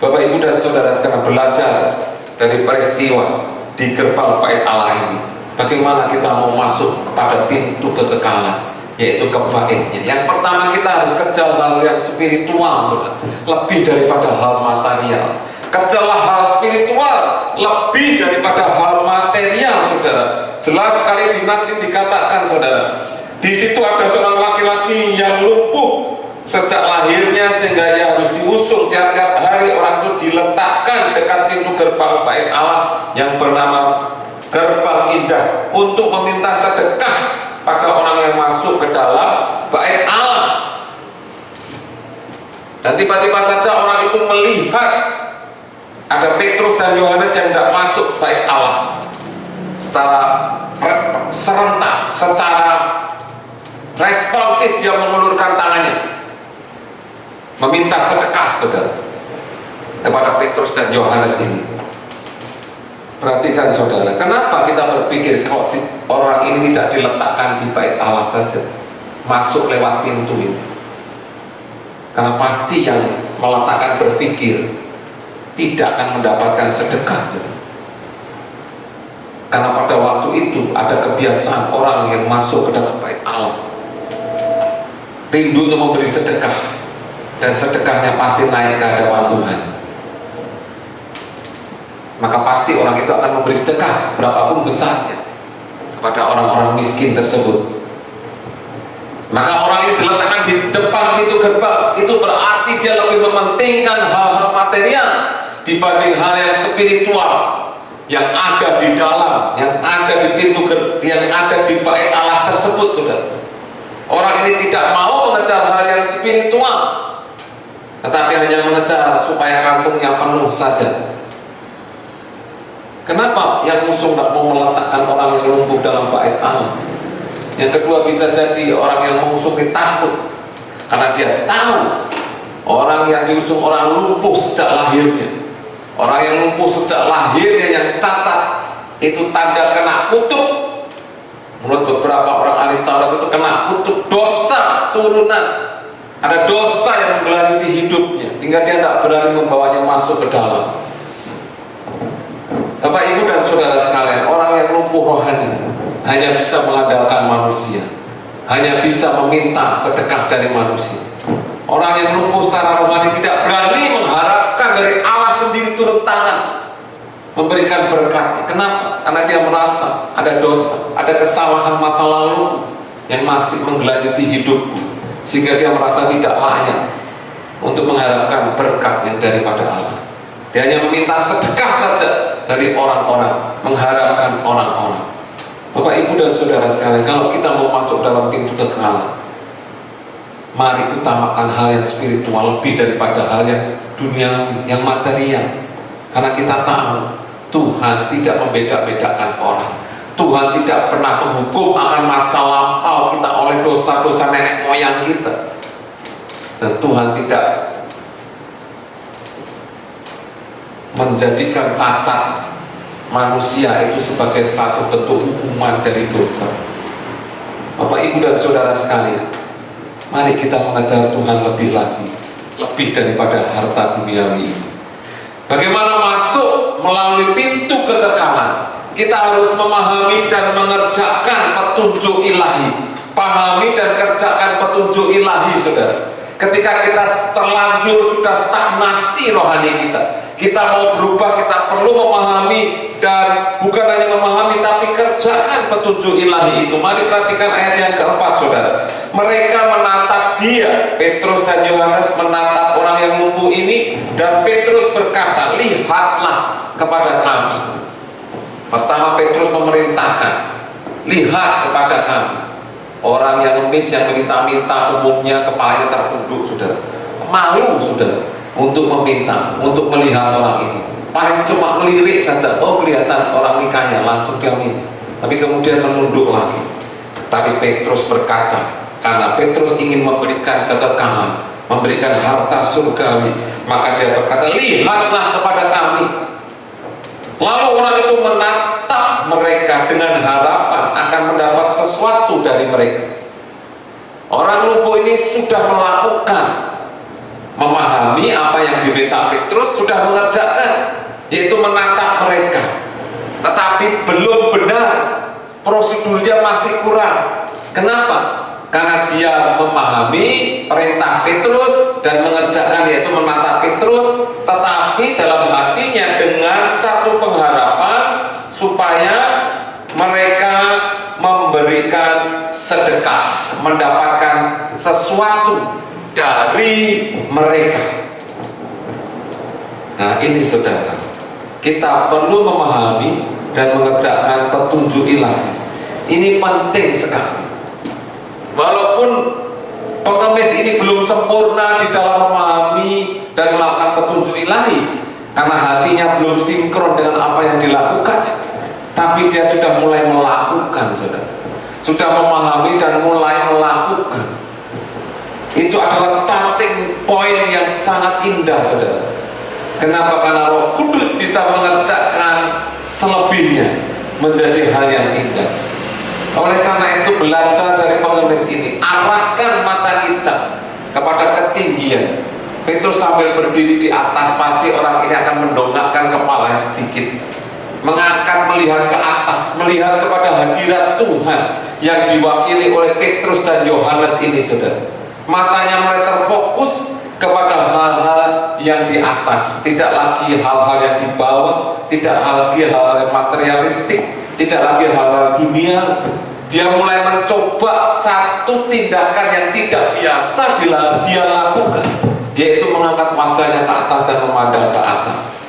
Bapak, Ibu, dan saudara sekalian, belajar dari peristiwa di gerbang bait Allah ini, bagaimana kita mau masuk kepada pintu kekekalan, yaitu ke baitnya. Yang pertama, kita harus kejar hal yang spiritual, saudara, lebih daripada hal material. Kejarlah hal spiritual lebih daripada hal material, saudara. Jelas sekali di nas dikatakan, saudara, di situ ada seorang laki-laki yang lumpuh sejak lahirnya sehingga ia harus diusung tiap-tiap hari. Orang itu diletakkan dekat pintu gerbang bait Allah yang bernama Gerbang Indah untuk meminta sedekah pada orang yang masuk ke dalam bait Allah. Dan tiba-tiba saja orang itu melihat ada Petrus dan Yohanes yang tidak masuk bait Allah. Secara serentak, secara responsif dia mengulurkan tangannya meminta sedekah, saudara, kepada Petrus dan Yohanes ini. Perhatikan saudara, kenapa kita berpikir kok orang ini tidak diletakkan di bait Allah saja, masuk lewat pintu ini? Karena pasti yang meletakkan berpikir tidak akan mendapatkan sedekah. Karena pada waktu itu ada kebiasaan orang yang masuk ke dalam bait Allah rindu untuk memberi sedekah, dan sedekahnya pasti naik ke hadapan Tuhan. Maka pasti orang itu akan memberi sedekah berapapun besarnya kepada orang-orang miskin tersebut. Maka orang ini diletakkan di depan pintu gerbang, itu berarti dia lebih mementingkan hal-hal material dibanding hal yang spiritual yang ada di dalam, yang ada di pintu yang ada di bait Allah tersebut, saudara. Orang ini tidak mau mengejar hal yang spiritual, tetapi hanya mengejar supaya kantungnya penuh saja. Kenapa yang musuh tidak mau meletakkan orang yang lumpuh dalam bait Allah? Yang kedua, bisa jadi orang yang mengusung takut karena dia tahu orang yang diusung orang lumpuh sejak lahirnya. Orang yang lumpuh sejak lahirnya, yang cacat, itu tanda kena kutuk. Menurut beberapa orang ahli Taurat itu kena kutuk dosa turunan. Ada dosa yang menggelayuti hidupnya sehingga dia tidak berani membawanya masuk ke dalam. Bapak, Ibu, dan saudara sekalian, orang yang lumpuh rohani hanya bisa mengandalkan manusia, hanya bisa meminta sedekah dari manusia. Orang yang lumpuh secara rohani tidak berani mengharapkan dari Allah sendiri turun tangan memberikan berkatnya. Kenapa? Karena dia merasa ada dosa, ada kesalahan masa lalu yang masih menggelayuti hidupku, sehingga dia merasa tidak layak untuk mengharapkan berkat yang daripada Allah. Dia hanya meminta sedekah saja dari orang-orang, mengharapkan orang-orang. Bapak, Ibu, dan saudara sekalian, kalau kita mau masuk dalam pintu kekekalan, mari utamakan hal yang spiritual lebih daripada hal yang duniawi, yang material. Karena kita tahu Tuhan tidak membeda-bedakan orang. Tuhan tidak pernah menghukum akan masa lampau kita oleh dosa-dosa nenek moyang kita. Dan Tuhan tidak menjadikan cacat manusia itu sebagai satu bentuk hukuman dari dosa. Bapak, Ibu, dan saudara sekalian, mari kita mengejar Tuhan lebih lagi, lebih daripada harta duniawi ini. Bagaimana masuk melalui pintu kekekalan? Kita harus memahami dan mengerjakan petunjuk ilahi. Pahami dan kerjakan petunjuk ilahi, saudara. Ketika kita terlanjur sudah stagnasi rohani kita mau berubah, kita perlu memahami, dan bukan hanya memahami tapi kerjakan petunjuk ilahi itu. Mari perhatikan ayat yang keempat, saudara. Mereka menatap dia, Petrus dan Yohanes menatap orang yang lumpuh ini, dan Petrus berkata, lihatlah kepada kami. Pertama, Petrus memerintahkan, lihat kepada kami. Orang yang ngemis, yang minta-minta, umumnya kepalanya tertunduk, saudara. Malu, saudara, untuk meminta, untuk melihat orang ini. Paling cuma melirik saja, oh kelihatan orang ini kaya, langsung dia minta. Tapi kemudian menunduk lagi. Tapi Petrus berkata, karena Petrus ingin memberikan kekekalan, memberikan harta surgawi, maka dia berkata, lihatlah kepada kami. Lalu orang itu menatap mereka dengan harapan akan mendapat sesuatu dari mereka. Orang lumpuh ini sudah melakukan, memahami apa yang diminta Petrus, sudah mengerjakan, yaitu menatap mereka. Tetapi belum benar, prosedurnya masih kurang. Kenapa? Karena dia memahami perintah Petrus dan mengerjakan, yaitu menatap Petrus, tetapi dalam hatinya dengan satu pengharapan supaya mereka memberikan sedekah, mendapatkan sesuatu dari mereka. Nah ini saudara, kita perlu memahami dan mengerjakan petunjuk ilahi. Ini penting sekali. Walaupun pengemis ini belum sempurna di dalam memahami dan melakukan petunjuk ilahi, karena hatinya belum sinkron dengan apa yang dilakukannya, tapi dia sudah mulai melakukan, saudara. Sudah memahami dan mulai melakukan. Itu adalah starting point yang sangat indah, saudara. Kenapa? Karena Roh Kudus bisa mengerjakan selebihnya menjadi hal yang indah. Oleh karena itu, belajar dari pengemis ini, arahkan mata kita kepada ketinggian. Petrus sambil berdiri di atas, pasti orang ini akan mendongakkan kepala sedikit, mengangkat, melihat ke atas, melihat kepada hadirat Tuhan yang diwakili oleh Petrus dan Yohanes ini, saudara. Matanya mulai terfokus kepada hal-hal yang di atas, tidak lagi hal-hal yang di bawah, tidak lagi hal-hal yang materialistik, tidak lagi hal-hal dunia. Dia mulai mencoba satu tindakan yang tidak biasa dia lakukan, yaitu mengangkat wajahnya ke atas dan memandang ke atas.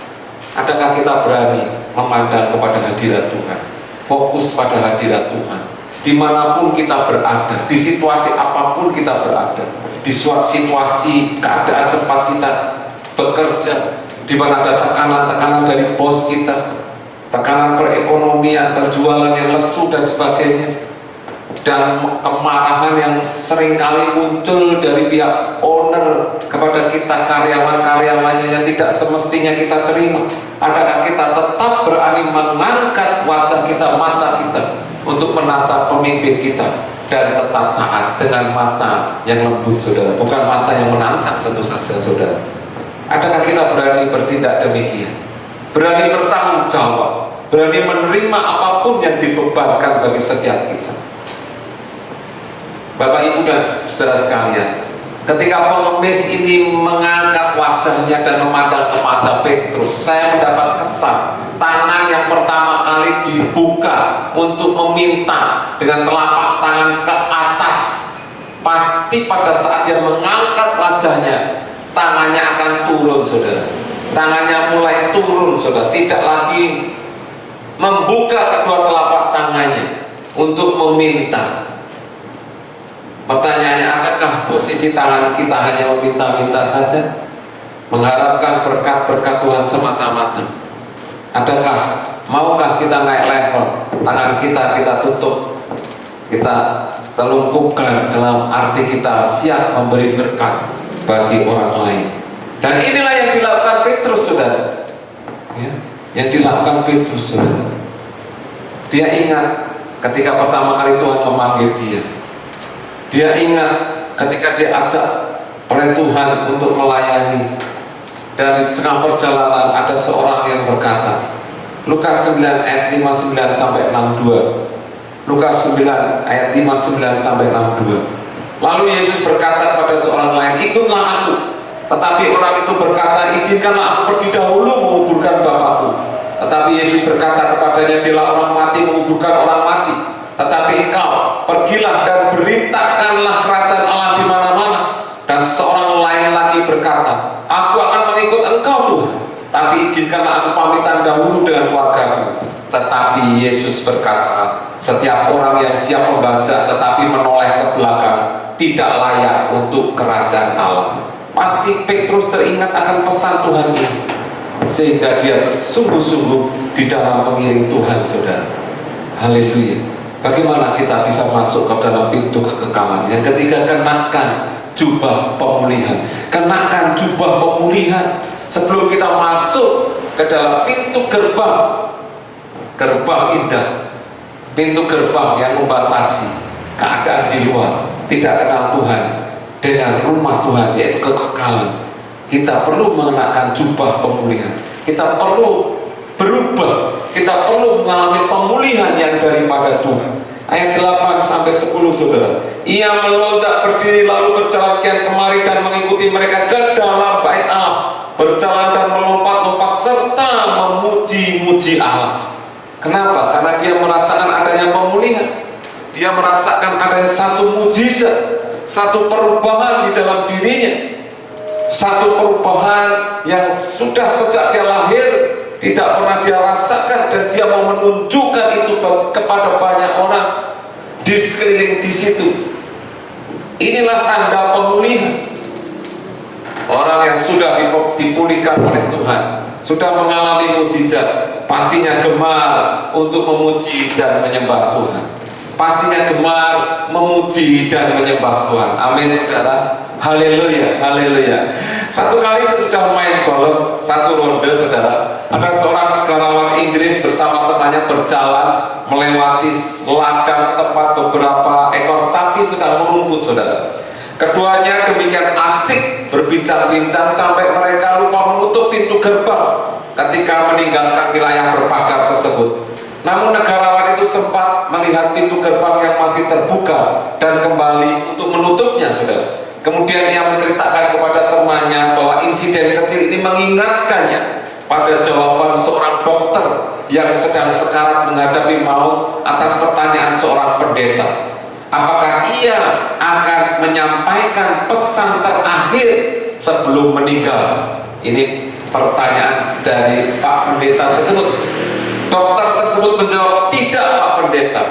Adakah kita berani memandang kepada hadirat Tuhan, fokus pada hadirat Tuhan, dimanapun kita berada, di situasi apapun kita berada, di suatu situasi keadaan tempat kita bekerja, di mana ada tekanan-tekanan dari bos kita, tekanan perekonomian, penjualan yang lesu dan sebagainya, dan kemarahan yang seringkali muncul dari pihak owner kepada kita, karyawan-karyawannya yang tidak semestinya kita terima. Adakah kita tetap berani mengangkat wajah kita, mata kita untuk menatap pemimpin kita dan tetap taat dengan mata yang lembut, saudara, bukan mata yang menantang, tentu saja, saudara. Adakah kita berani bertindak demikian? Berani bertanggung jawab, berani menerima apapun yang dibebankan bagi setiap kita. Bapak, Ibu, dan saudara sekalian, ketika pengemis ini mengangkat wajahnya dan memandang ke mata Petrus, saya mendapat kesan tangan yang pertama kali dibuka untuk meminta dengan telapak tangan ke atas. Pasti pada saat dia mengangkat wajahnya, tangannya akan turun, saudara. Tangannya mulai turun, saudara. Tidak lagi membuka kedua telapak tangannya untuk meminta. Pertanyaannya, adakah posisi tangan kita hanya meminta-minta saja, mengharapkan berkat-berkat Tuhan semata-mata? Adakah, maukah kita naik level, tangan kita tutup, kita telungkupkan dalam arti kita siap memberi berkat bagi orang lain? Dan inilah yang dilakukan Petrus, saudara. Ya, yang dilakukan Petrus, saudara. Dia ingat ketika pertama kali Tuhan memanggil dia. Dia ingat ketika dia ajak oleh Tuhan untuk melayani, dan di tengah perjalanan ada seorang yang berkata, Lukas 9 ayat 59 sampai 62. Lukas 9 ayat 59 sampai 62. Lalu Yesus berkata kepada seorang lain, ikutlah aku. Tetapi orang itu berkata, izinkanlah aku pergi dahulu menguburkan Bapakku. Tetapi Yesus berkata kepadanya, bila orang mati menguburkan orang mati, tetapi engkau pergilah dan beritakanlah kerajaan Allah di mana-mana. Dan seorang lain lagi berkata, aku akan mengikut engkau Tuhan, tapi izinkanlah aku pamitan dahulu dengan keluargaku. Tetapi Yesus berkata, setiap orang yang siap membaca tetapi menoleh ke belakang tidak layak untuk kerajaan Allah. Pasti Petrus teringat akan pesan Tuhan ini, sehingga dia bersungguh-sungguh di dalam mengiring Tuhan, saudara. Haleluya. Bagaimana kita bisa masuk ke dalam pintu kekekalan? Yang ketiga, kenakan jubah pemulihan. Kenakan jubah pemulihan sebelum kita masuk ke dalam pintu gerbang indah, pintu gerbang yang membatasi keadaan di luar, tidak kenal Tuhan, dengan rumah Tuhan, yaitu kekekalan. Kita perlu mengenakan jubah pemulihan. Kita perlu berubah, kita perlu mengalami pemulihan yang daripada Tuhan. Ayat 8 sampai 10, saudara. Ia melonjak berdiri lalu berjalan kian kemari dan mengikuti mereka ke dalam bait Allah, berjalan dan melompat-lompat serta memuji-muji Allah. Kenapa? Karena dia merasakan adanya pemulihan. Dia merasakan adanya satu mujizat, satu perubahan di dalam dirinya, satu perubahan yang sudah sejak dia lahir tidak pernah dia rasakan, dan dia mau menunjukkan itu kepada banyak orang di sekeliling di situ. Inilah tanda pemulihan. Orang yang sudah dipulihkan oleh Tuhan, sudah mengalami mujizat, pastinya gemar untuk memuji dan menyembah Tuhan. Pastinya gemar memuji dan menyembah Tuhan. Amin, saudara. Haleluya, haleluya. Satu kali sesudah main golf, satu ronde, saudara, ada seorang negarawan Inggris bersama temannya berjalan melewati ladang tempat beberapa ekor sapi sedang merumput, saudara. Keduanya demikian asik berbincang-bincang sampai mereka lupa menutup pintu gerbang ketika meninggalkan wilayah berpagar tersebut. Namun negarawan itu sempat melihat pintu gerbang yang masih terbuka dan kembali untuk menutupnya, saudara. Kemudian ia menceritakan kepada temannya bahwa insiden kecil ini mengingatkannya pada jawaban seorang dokter yang sedang sekarat menghadapi maut atas pertanyaan seorang pendeta. Apakah ia akan menyampaikan pesan terakhir sebelum meninggal? Ini pertanyaan dari Pak Pendeta tersebut. Dokter tersebut menjawab, tidak Pak Pendeta,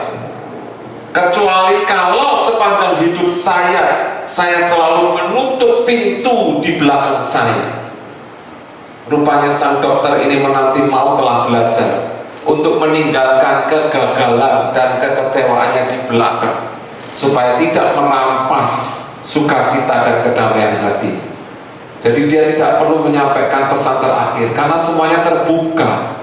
kecuali kalau sepanjang hidup saya selalu menutup pintu di belakang saya. Rupanya sang dokter ini menanti maut telah belajar untuk meninggalkan kegagalan dan kekecewaannya di belakang, supaya tidak merampas sukacita dan kedamaian hati. Jadi dia tidak perlu menyampaikan pesan terakhir karena semuanya terbuka,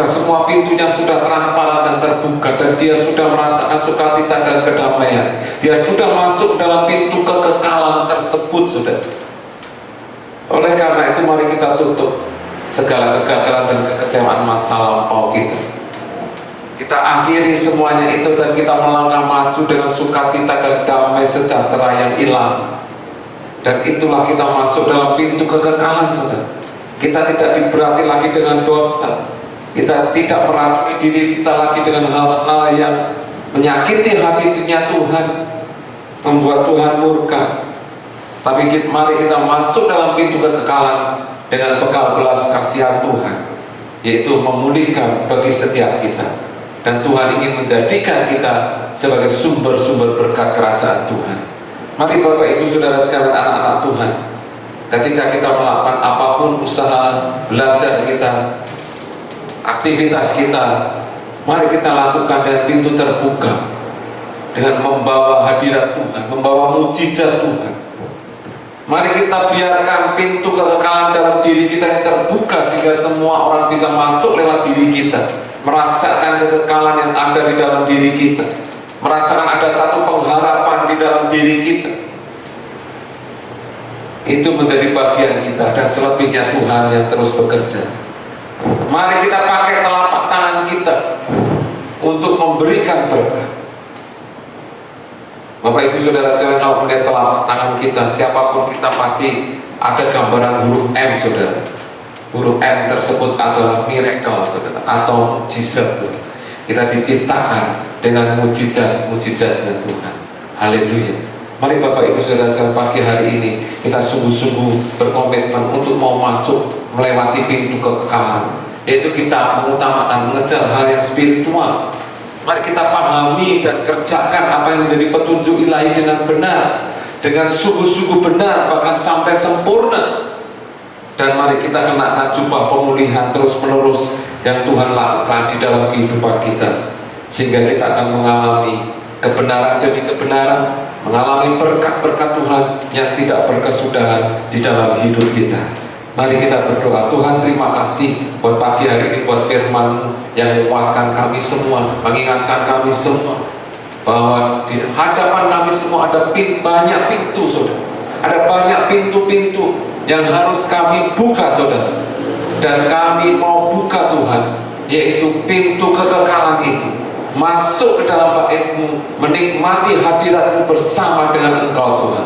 semua pintunya sudah transparan dan terbuka, dan dia sudah merasakan sukacita dan kedamaian. Dia sudah masuk dalam pintu kekekalan tersebut, sudah. Oleh karena itu mari kita tutup segala kegagalan dan kekecewaan masa lampau kita. Kita akhiri semuanya itu dan kita melangkah maju dengan sukacita dan damai sejahtera yang hilang. Dan itulah kita masuk dalam pintu kekekalan, saudara. Kita tidak diberati lagi dengan dosa. Kita tidak meracuni diri kita lagi dengan hal-hal yang menyakiti hatinya Tuhan, membuat Tuhan murka. Tapi mari kita masuk dalam pintu kekekalan dengan bekal belas kasihan Tuhan, yaitu memulihkan bagi setiap kita. Dan Tuhan ingin menjadikan kita sebagai sumber-sumber berkat kerajaan Tuhan. Mari Bapak Ibu Saudara sekalian, anak-anak Tuhan, ketika kita melakukan apapun usaha, belajar kita, aktivitas kita, mari kita lakukan dengan pintu terbuka, dengan membawa hadirat Tuhan, membawa mujizat Tuhan. Mari kita biarkan pintu kekekalan dalam diri kita yang terbuka, sehingga semua orang bisa masuk lewat diri kita, merasakan kekekalan yang ada di dalam diri kita, merasakan ada satu pengharapan di dalam diri kita. Itu menjadi bagian kita, dan selebihnya Tuhan yang terus bekerja. Mari kita pakai telapak tangan kita untuk memberikan berkat. Bapak Ibu Saudara sekalian, kalau melihat telapak tangan kita, siapapun kita pasti ada gambaran huruf M, saudara. Huruf M tersebut adalah miracle, saudara, atau mujizat. Kita diciptakan dengan mujizat-mujizatnya Tuhan. Haleluya. Mari Bapak Ibu Saudara sekalian, pagi hari ini kita sungguh-sungguh berkomitmen untuk mau masuk melewati pintu kekekalan, yaitu kita mengutamakan mengejar hal yang spiritual. Mari kita pahami dan kerjakan apa yang menjadi petunjuk ilahi dengan benar, dengan sungguh-sungguh benar, bahkan sampai sempurna. Dan mari kita kenakan jubah pemulihan terus-menerus yang Tuhan lakukan di dalam kehidupan kita, sehingga kita akan mengalami kebenaran demi kebenaran, mengalami berkat-berkat Tuhan yang tidak berkesudahan di dalam hidup kita. Mari kita berdoa. Tuhan, terima kasih buat pagi hari ini, buat firman yang menguatkan kami semua, mengingatkan kami semua bahwa di hadapan kami semua ada banyak pintu, saudara. Ada banyak pintu-pintu yang harus kami buka, saudara. Dan kami mau buka, Tuhan, yaitu pintu kekekalan itu, masuk ke dalam bait-Mu, menikmati hadirat-Mu bersama dengan Engkau, Tuhan.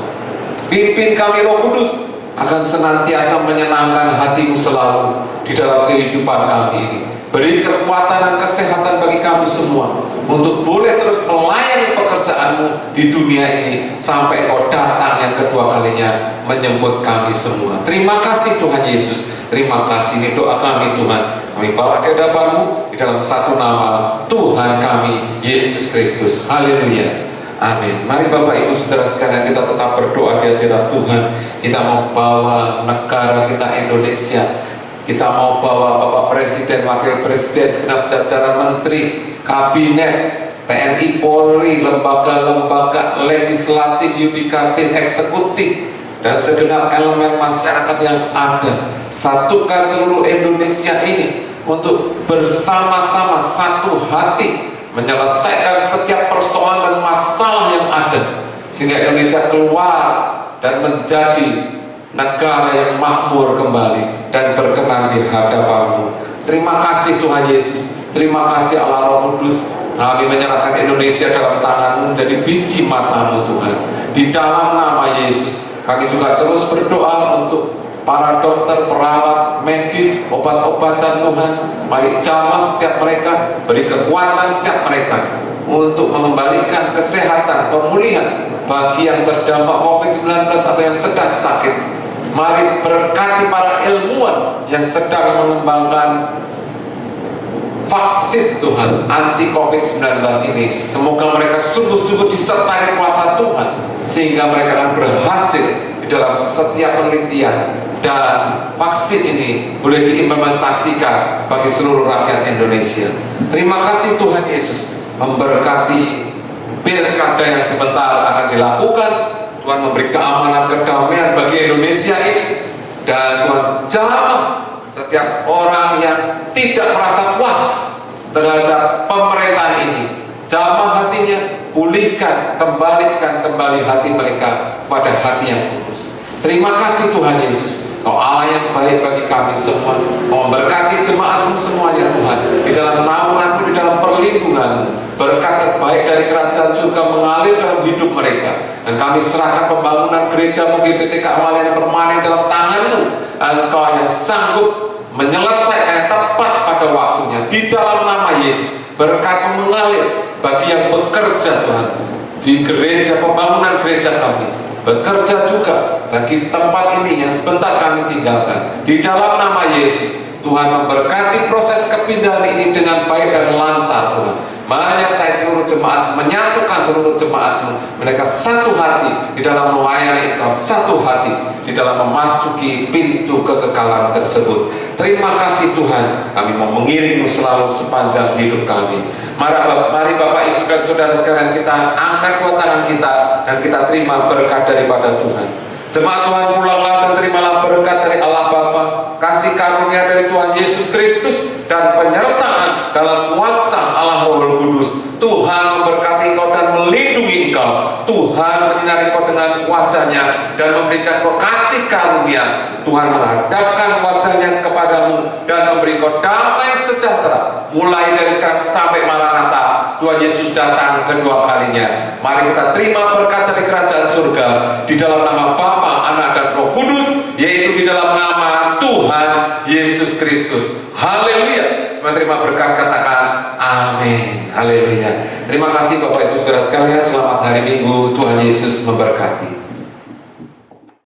Pimpin kami, Roh Kudus, akan senantiasa menyenangkan hati-Mu selalu di dalam kehidupan kami ini. Beri kekuatan dan kesehatan bagi kami semua untuk boleh terus melayani pekerjaanmu di dunia ini sampai Engkau datang yang kedua kalinya menjemput kami semua. Terima kasih Tuhan Yesus, terima kasih. Ini doa kami Tuhan, kami bawa di hadapan-Mu di dalam satu nama Tuhan kami Yesus Kristus. Haleluya, amin. Mari Bapak Ibu Saudara sekalian, kita tetap berdoa di hadirat Tuhan. Kita mau bawa negara kita Indonesia, kita mau bawa Bapak Presiden, Wakil Presiden, segenap jajaran menteri, kabinet, TNI, Polri, lembaga-lembaga legislatif, yudikatif, eksekutif, dan segenap elemen masyarakat yang ada. Satukan seluruh Indonesia ini untuk bersama-sama satu hati menyelesaikan setiap persoalan dan masalah yang ada, sehingga Indonesia keluar dan menjadi negara yang makmur kembali dan berkenan di hadapan-Mu. Terima kasih Tuhan Yesus, terima kasih Allah Roh Kudus. Kami menyerahkan Indonesia dalam tangan-Mu menjadi biji mata-Mu Tuhan. Di dalam nama Yesus kami juga terus berdoa untuk para dokter, perawat, medis, obat-obatan Tuhan. Mari jamah setiap mereka, beri kekuatan setiap mereka untuk mengembalikan kesehatan, pemulihan bagi yang terdampak COVID-19 atau yang sedang sakit. Mari berkati para ilmuwan yang sedang mengembangkan vaksin Tuhan anti COVID-19 ini. Semoga mereka sungguh-sungguh disertai kuasa Tuhan, sehingga mereka akan berhasil di dalam setiap penelitian, dan vaksin ini boleh diimplementasikan bagi seluruh rakyat Indonesia. Terima kasih Tuhan Yesus, memberkati pilkada yang sebentar akan dilakukan. Tuhan memberi keamanan, kedamaian bagi Indonesia ini, dan Tuhan jamah setiap orang yang tidak merasa puas terhadap pemerintahan ini. Jamah hatinya, pulihkan, kembalikan kembali hati mereka pada hati yang kudus. Terima kasih Tuhan Yesus, Kau Allah yang baik bagi kami semua. Kau memberkati jemaat-Mu semuanya Tuhan, di dalam naungan-Mu, di dalam perlindungan-Mu. Berkat terbaik dari kerajaan surga mengalir dalam hidup mereka, dan kami serahkan pembangunan gereja-Mu GPT Keamanan yang permanen dalam tangan-Mu. Engkau yang sanggup menyelesaikan tepat pada waktunya. Di dalam nama Yesus, berkat mengalir bagi yang bekerja Tuhan di gereja, pembangunan gereja kami, bekerja juga bagi tempat ini yang sebentar kami tinggalkan. Di dalam nama Yesus, Tuhan memberkati proses kepindahan ini dengan baik dan lancar Tuhan. Menyertai seluruh jemaat, menyatukan seluruh jemaat-Mu, mereka satu hati di dalam melayani Engkau, satu hati di dalam memasuki pintu kekekalan tersebut. Terima kasih Tuhan, kami mau mengiring-Mu selalu sepanjang hidup kami. Mari Bapak Ibu dan Saudara sekalian, kita angkat dua tangan kita dan kita terima berkat daripada Tuhan. Jemaat Tuhan, pulanglah dan terimalah berkat dari Allah Bapa, kasih karunia dari Tuhan Yesus Kristus, dan penyertaan dalam kuasa Allah Roh Kudus. Tuhan memberkati engkau dan melindungi engkau. Tuhan menyinari engkau dengan wajah-Nya dan memberikan engkau kasih karunia. Tuhan menghadapkan wajah-Nya kepadamu dan memberi engkau damai sejahtera mulai dari sekarang sampai Maranatha, Tuhan Yesus datang kedua kalinya. Mari kita terima berkat dari kerajaan surga di dalam nama Bapa, Anak, dan Roh Kudus, yaitu di dalam nama Tuhan Yesus Kristus. Haleluya. Semua terima berkat, katakan amin. Haleluya. Terima kasih Bapak Ibu Saudara sekalian, selamat hari Minggu. Tuhan Yesus memberkati.